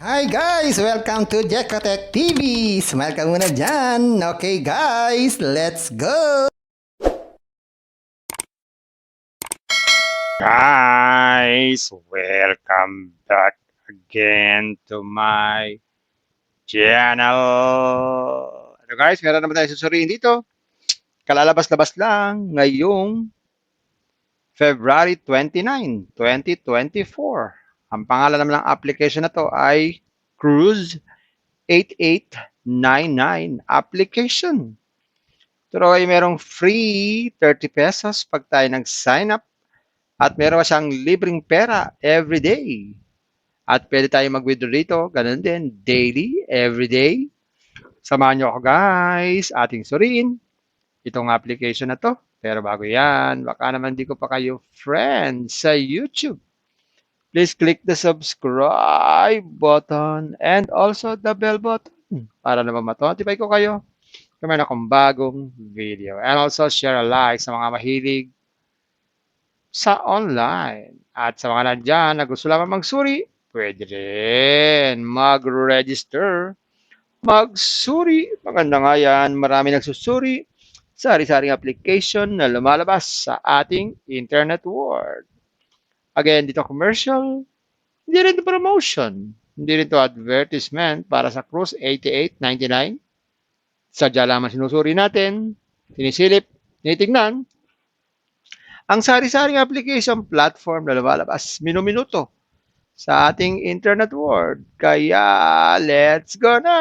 Hi guys! Welcome to Jekotech TV! Smile ka muna dyan! Okay guys, let's go! Guys, welcome back again to my channel. Ano guys, meron naman tayo susuriin dito. Kalalabas-labas lang ngayong February 29, 2024. Ang pangalan naman ng application na to ay Cruise 8899 application. Pero ay merong free 30 pesos pag tayo nag-sign up at meron siyang libreng pera every day. At pwede tayong mag-withdraw dito, ganun din, daily, everyday. Samahan nyo ako guys, ating suriin itong application na to. Pero bago yan, baka naman di ko pa kayo friend sa YouTube. Please click the subscribe button and also the bell button para naman ma-notify ko kayo kung meron akong bagong video. And also share a like sa mga mahilig sa online. At sa mga nandyan na gusto lamang magsuri, pwede rin mag-register, magsuri. Maganda nga yan, marami nagsusuri sa sari-saring application na lumalabas sa ating internet world. Again, dito commercial, hindi rin to promotion, hindi rin to advertisement para sa Cruise 8899. Sadya lamang sinusuri natin, sinisilip, tinitignan, ang sari-saring application platform na lumalabas minuminuto sa ating internet world. Kaya, let's go na!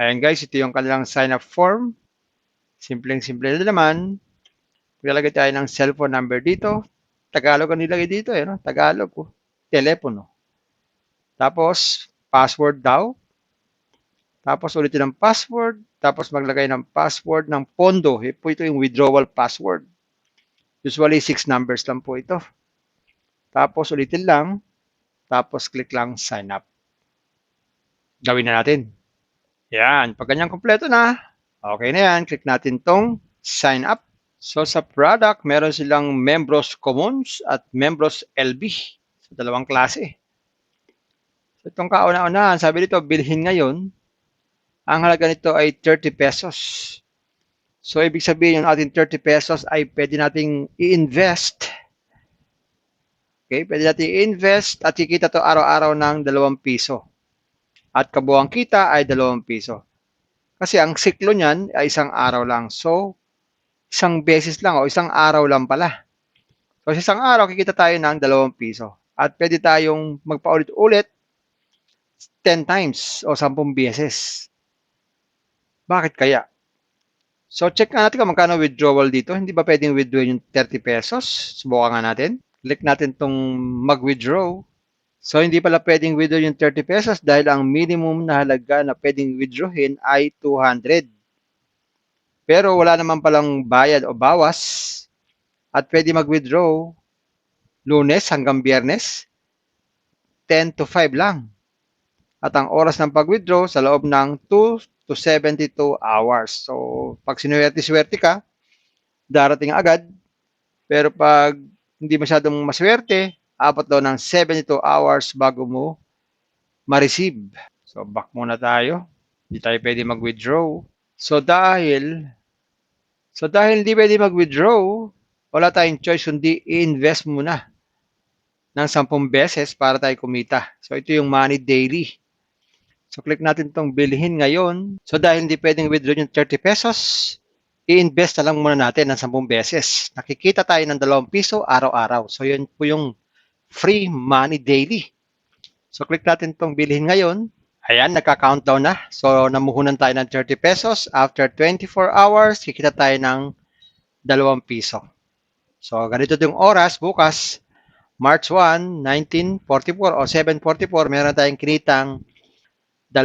Ayan guys, ito yung kanilang sign-up form. Simpleng-simple na naman. Maglalagay tayo ng cellphone number dito. Tagalog ang nilagay dito, eh, no? Tagalog ko. Telepono. Tapos, password daw. Tapos, ulitin ang password. Tapos, maglagay ng password ng pondo. Ito yung withdrawal password. Usually, 6 numbers lang po ito. Tapos, ulitin lang. Tapos, click lang sign up. Gawin na natin. Yan. Pag ganyan kompleto na, okay na yan. Click natin tong sign up. So, sa product, meron silang Membros Commons at Membros LB. So, dalawang klase. So, itong kauna-unahan, sabi dito, bilhin ngayon. Ang halaga nito ay 30 pesos. So, ibig sabihin yung ating 30 pesos ay pwede nating i-invest. Okay, pwede natin i-invest at kikita to araw-araw ng 2 piso. At kabuang kita ay 2 piso. Kasi ang siklo niyan ay isang araw lang. So, isang beses lang o isang araw lang pala. So, sa isang araw, kikita tayo ng 2 piso. At pwede tayong magpaulit-ulit 10 times o 10 beses. Bakit kaya? So, check nga natin kung magkano withdrawal dito. Hindi ba pwedeng withdraw yung 30 pesos? Subukan nga natin. Click natin itong mag-withdraw. So, hindi pala pwedeng withdraw yung 30 pesos dahil ang minimum na halaga na pwedeng withdrawin ay 200. Pero wala naman palang bayad o bawas at pwede mag-withdraw Lunes hanggang Biyernes, 10 to 5 lang. At ang oras ng pag-withdraw sa loob ng 2 to 72 hours. So, pag sinuwerte-swerte ka, darating agad. Pero pag hindi masyadong maswerte, apat daw ng 72 hours bago mo ma-receive. So, back muna tayo. Hindi tayo pwede mag-withdraw. So, dahil hindi pwede mag-withdraw, wala tayong choice kundi i-invest muna ng 10 beses para tayo kumita. So, ito yung money daily. So, click natin itong bilhin ngayon. So, dahil hindi pwedeng withdraw yung 30 pesos, i-invest na lang muna natin ng 10 beses. Nakikita tayo ng 2 piso araw-araw. So, yun po yung free money daily. So, click natin itong bilhin ngayon. Ayan, nagka-countdown na. So, namuhunan tayo ng 30 pesos. After 24 hours, kikita tayo ng 2 piso. So, ganito yung oras. Bukas, March 1, 1944 o 744, meron tayong kinitang 2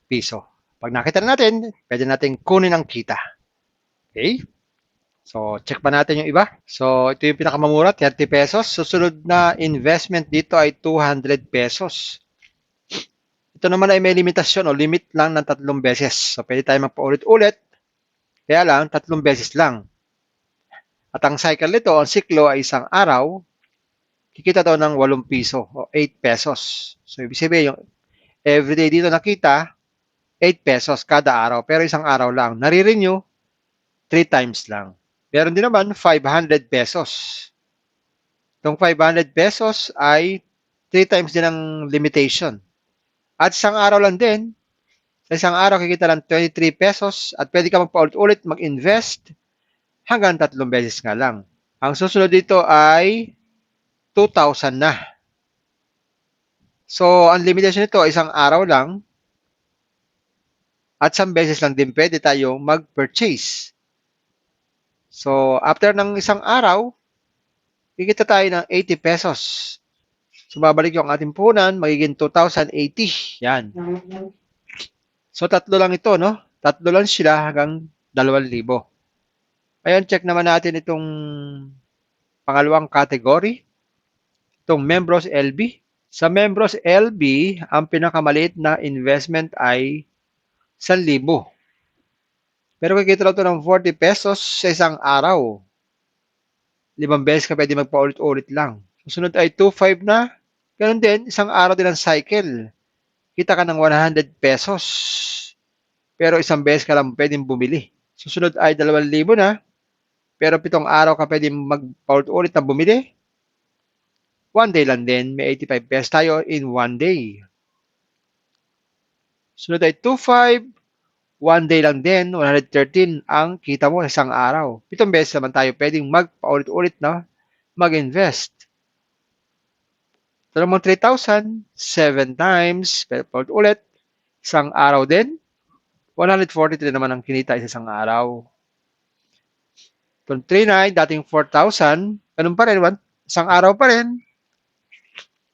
piso. Pag nakita na natin, pwede natin kunin ang kita. Okay? So, check pa natin yung iba. So, ito yung pinakamamura, 30 pesos. Susunod na investment dito ay 200 pesos. Ito naman ay may limitasyon o limit lang ng 3 beses. So, pwede tayo magpaulit-ulit. Kaya lang, 3 beses lang. At ang cycle nito, ang siklo ay isang araw, kikita daw ng 8 piso o 8 pesos. So, ibig sabihin, yung Everyday dito nakita, 8 pesos kada araw. Pero isang araw lang. Nare-renew, 3 times lang. Meron din naman 500 pesos. Itong 500 pesos ay 3 times din ang limitation. At isang araw lang din, sa isang araw kikita lang 23 pesos at pwede ka magpaulit-ulit mag-invest hanggang 3 beses nga lang. Ang susunod dito ay 2,000 na. So, ang limitation nito ay isang araw lang at isang beses lang din pwede tayong mag-purchase. So, after ng isang araw, kikita tayo ng 80 pesos. So, babalik yung ating puhunan, magiging 2,080. Yan. So, tatlo lang ito, no? Tatlo lang sila hanggang 2,000. Ayan, check naman natin itong pangalawang category. Itong Membros LB. Sa Membros LB, ang pinakamaliit na investment ay 1,000. Pero kikita lang ito ng 40 pesos sa isang araw. 5 beses ka pwede magpaulit-ulit lang. Susunod ay 2,500 na. Ganun din, isang araw din ang cycle. Kita ka ng 100 pesos. Pero isang beses ka lang pwedeng bumili. Susunod ay 2,000 na. Pero 7 araw ka pwedeng magpaulit-ulit na bumili. 1 day lang din, may 85 pesos tayo in 1 day. Sunod ay 2,500. 1 day lang din, 113 ang kita mo sa isang araw. 7 beses naman tayo pwedeng magpaulit-ulit na mag-invest. Ito naman 3,000, 7 times, paulit-ulit, isang araw din. 143 naman ang kinita sa isang araw. Itong 3,900, dating 4,000, ganun pa rin, isang araw pa rin.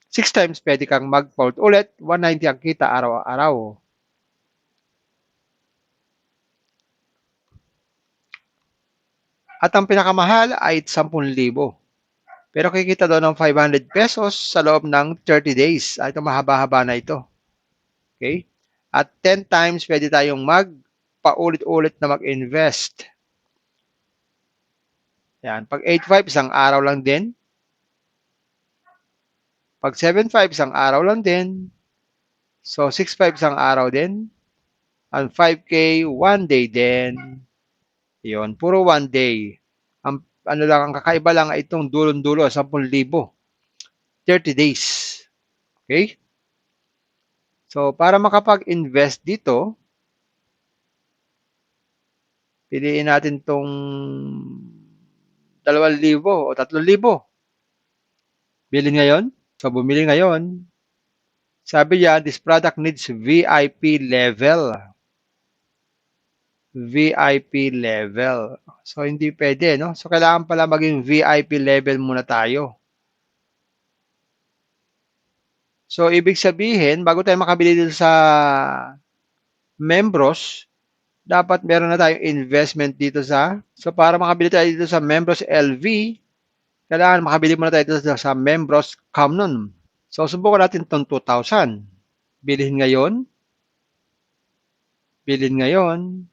6 times pwede kang mag-paulit-ulit, 190 ang kita araw-araw. At ang pinakamahal ay 10,000. Pero kikita doon ng 500 pesos sa loob ng 30 days. Ito mahaba-haba na ito. Okay? At 10 times pwede tayong magpaulit-ulit na mag-invest. Yan. Pag 8,500, isang araw lang din. Pag 7,500, isang araw lang din. So, 6,500, isang araw din. Ang 5K, 1 day din. Yun, puro 1 day. Ang ang kakaiba lang ay itong dulon-dulo, 10,000. 30 days. Okay? So, para makapag-invest dito, piliin natin itong 2,000 o 3,000. Bilhin ngayon. So, bumili ngayon. Sabi niya, this product needs VIP level. VIP level. So, hindi pwede, no? So, kailangan pala maging VIP level muna tayo. So, ibig sabihin, bago tayo makabili dito sa Membros, dapat meron na tayong investment dito sa, so para makabili tayo dito sa Membros LV, kailangan makabili muna tayo dito sa Membros Camnon. So, subukan natin itong 2,000. Bilhin ngayon. Bilhin ngayon.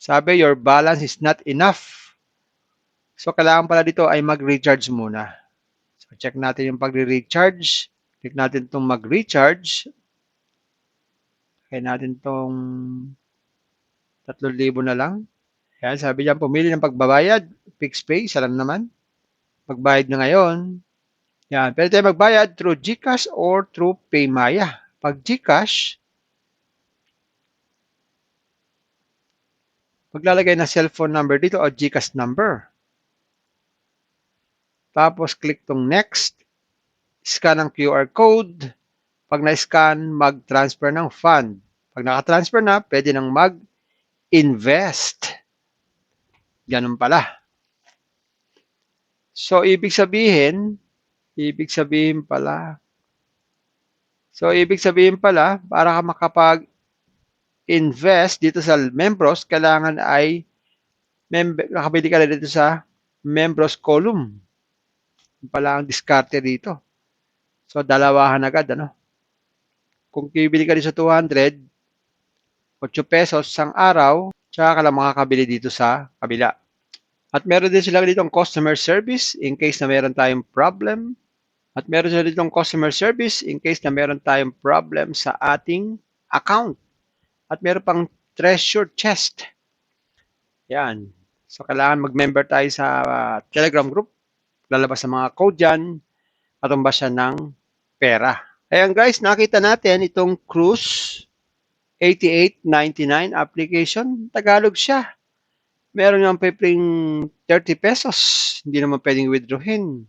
Sabi, your balance is not enough. So, kailangan pala dito ay mag-recharge muna. So, check natin yung pag-recharge. Click natin itong mag-recharge. Kaya natin itong 3,000 na lang. Yan, sabi niya, pumili ng pagbabayad. Fixed pay, isa lang naman. Magbayad na ngayon. Yan, pwede tayo magbayad through GCash or through Paymaya. Pag GCash, maglalagay ng cellphone number dito o GCash number. Tapos, click tong next. Scan ang QR code. Pag na-scan, mag-transfer ng fund. Pag naka-transfer na, pwede nang mag-invest. Ganun pala. So, ibig sabihin pala, para ka makapag-invest dito sa Membros, kailangan ay nakabili ka na dito sa Membros column. Yung pala ang diskarte dito. So, dalawahan agad, ano? Kung bibili ka dito sa 200, 8 pesos isang araw, tsaka ka lang makakabili dito sa kabila. At meron din sila dito ang customer service in case na meron tayong problem. At meron sila ditong customer service in case na meron tayong problem sa ating account. At meron pang treasure chest. Yan. So, kailangan mag-member tayo sa Telegram group. Lalabas ang mga code dyan. Katumbas siya ng pera. Ayan guys, nakita natin itong Cruise 8899 application. Tagalog siya. Meron yung pipling 30 pesos. Hindi naman pwedeng withdrawin.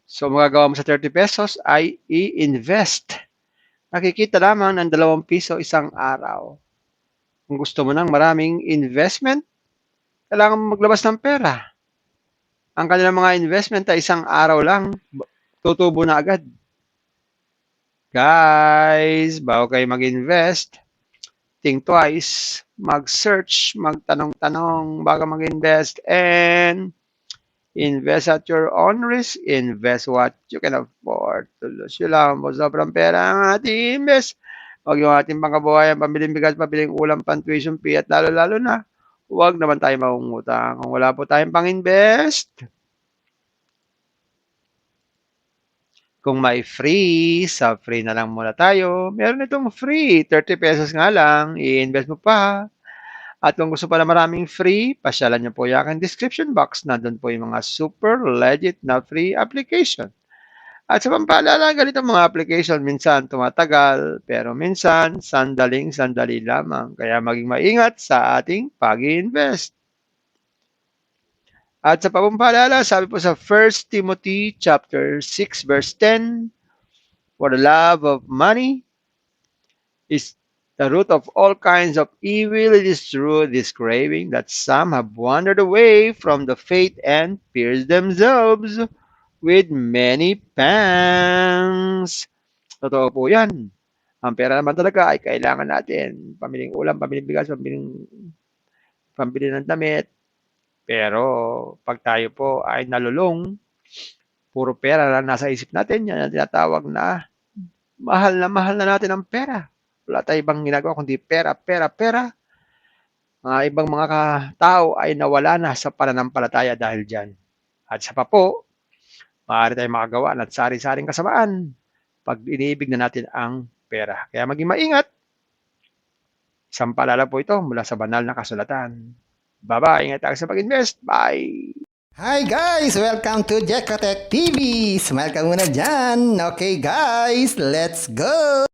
So, magagawa mo sa 30 pesos ay i-invest. Nakikita lamang ng 2 piso isang araw. Kung gusto mo ng maraming investment, kailangan mo maglabas ng pera. Ang kanilang mga investment ay isang araw lang, tutubo na agad. Guys, bago kayo mag-invest, think twice, mag-search, magtanong-tanong bago mag-invest, and invest at your own risk. Invest what you can afford to lose. Yun lang po, sobrang pera ang ating invest. Huwag yung ating pangkabuhayan, pambiling bigas, pambiling ulam, pan-tuition fee, at lalo-lalo na, huwag naman tayo mangungutang. Kung wala po tayong pang-invest, kung may free, sa free na lang muna tayo. Meron itong free, 30 pesos nga lang, i-invest mo pa. At kung gusto pala maraming free, pasyalan niyo po yung aking description box. Nandun po yung mga super legit na free application. At sa pampaalala, ganito mga application, minsan tumatagal, pero minsan sandaling-sandali lamang. Kaya maging maingat sa ating pag-invest. At sa pampaalala, sabi po sa 1 Timothy chapter 6 verse 10, for the love of money is the root of all kinds of evil. It is through this craving that some have wandered away from the faith and pierced themselves with many pangs. Totoo po yan. Ang pera naman talaga ay kailangan natin. Pamiling ulam, pamiling bigas, pambili ng damit. Pero pag tayo po ay nalulung, puro pera lang nasa isip natin, yan ang tinatawag na mahal na natin ang pera. Wala tayong ibang ginagawa kundi pera, pera, pera. Mga ibang mga tao ay nawala na sa pananampalataya dahil dyan. At sa pa po, maaari tayong makagawa ng sari-saring kasamaan pag iniibig na natin ang pera. Kaya maging maingat. Isang paalala po ito mula sa banal na kasulatan. Bye-bye. Ingat tayo sa pag-invest. Bye! Hi guys! Welcome to Jekatech TV! Smile ka muna dyan! Okay guys, let's go!